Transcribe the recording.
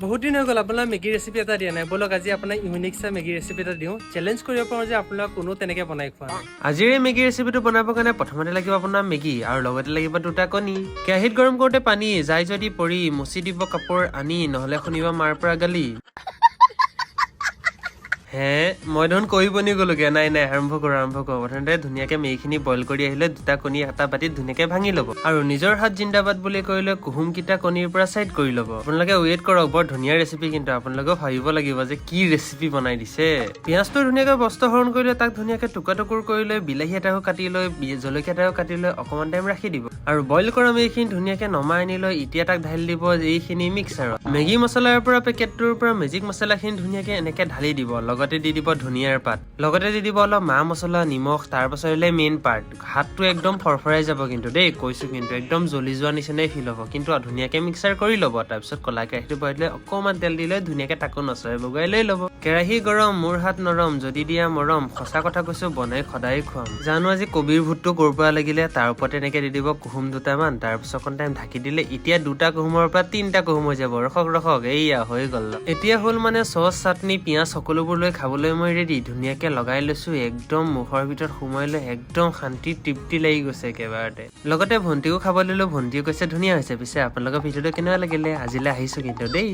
বহুত দিন হৈ গ'ল আপোনাৰ মেগী ৰেচিপি এটা দিয়া নাই বলক আজি আপোনাৰ ইউনিক চা মেগী ৰেচিপি এটা দিওঁ চেলেঞ্জ কৰিব পাৰোঁ যে আপোনাক কোনো তেনেকে বনাই খোৱা নাই আজিৰ এই মেগী ৰেচিপিটো বনাবৰ কাৰণে প্ৰথমতে লাগিব আপোনাৰ মেগী আৰু লগতে লাগিব দুটা কণী কেৰাহীত গৰম কৰোঁতে পানী যাই যদি পৰি মুচি দিব কাপোৰ আনি নহ'লে শুনিব মাৰ পৰা গালি হে মই দেখোন কৈ বনি গ'লোগে নাই আৰম্ভ কৰোঁ প্ৰথমতে ধুনীয়াকে মেগীখিনি বইল কৰি আহিলে দুটা কণী এটা বাতিত ধুনীয়াকে ভাঙি ল'ব আৰু নিজৰ হাত জিন্দাবাদ বুলি কৰিলে কুহুমকেইটা কণীৰ পৰা চাইড কৰি ল'ব আপোনালোকে ৱেইট কৰক বৰ ধুনীয়া ৰেচিপি কিন্তু আপোনালোকেও ভাবিব লাগিব যে কি ৰেচিপি বনাই দিছে পিঁয়াজটো ধুনীয়াকৈ বস্ত্ৰহৰণ কৰিলে তাক ধুনীয়াকৈ টুকুৰা টুকুৰ কৰি লৈ বিলাহী এটাও কাটি লৈ জলকীয়া এটাও কাটি লৈ অকণমান টাইম ৰাখি দিব আৰু বইল কৰা মেগীখিনি ধুনীয়াকৈ নমাই আনি লৈ এতিয়া তাক ঢালি দিব এইখিনি মিক্সাৰত মেগী মছলাৰ পৰা পেকেটটোৰ পৰা মেজিক মছলাখিনি ধুনীয়াকৈ এনেকৈ ঢালি দিব লগতে দি দিব ধনিয়াৰ পাত লগতে দি দিব অলপ মা মছলা নিমখ তাৰ পাছত হ'লে মেইন পাৰ্ট হাতটো একদম ফৰফৰাই যাব কিন্তু দেই কৈছো কিন্তু একদম জ্বলি যোৱা নিচিনাই ফিল হ'ব কিন্তু ধুনীয়াকৈ মিক্সাৰ কৰি ল'ব তাৰপিছত কলা কেৰাহীটো বহাই দিলে অকণমান তেল দিলে ধুনীয়াকৈ তাকো নচৰাই বগাই লৈ ল'ব কেৰাহী গৰম মোৰ হাত নৰম যদি দিয়া মৰম সঁচা কথা কৈছো বনাই সদায় খুৱাম জানো আজি কবিৰ ভূতটো ক'ৰ পৰা লাগিলে তাৰ ওপৰত এনেকৈ দি দিব কুহুম দুটামান তাৰপিছত অকণ টাইম ঢাকি দিলে এতিয়া দুটা কুহুমৰ পৰা তিনিটা কুহুম হৈ যাব ৰখক এইয়া হৈ গ'ল এতিয়া হ'ল মানে চচ চাটনি পিঁয়াজ সকলোবোৰ লৈ খাবলৈ মই ৰেডি ধুনীয়াকৈ লগাই লৈছো একদম মুখৰ ভিতৰত সোমাই লৈ একদম শান্তি তৃপ্তি লাগি গৈছে একেবাৰতে লগতে ভণ্টিও খাব ললো ভণ্টিও কৈছে ধুনীয়া হৈছে পিছে আপোনালোকৰ ভিডিঅ'টো কেনেকুৱা লাগিলে আজিলৈ আহিছো কিন্তু দেই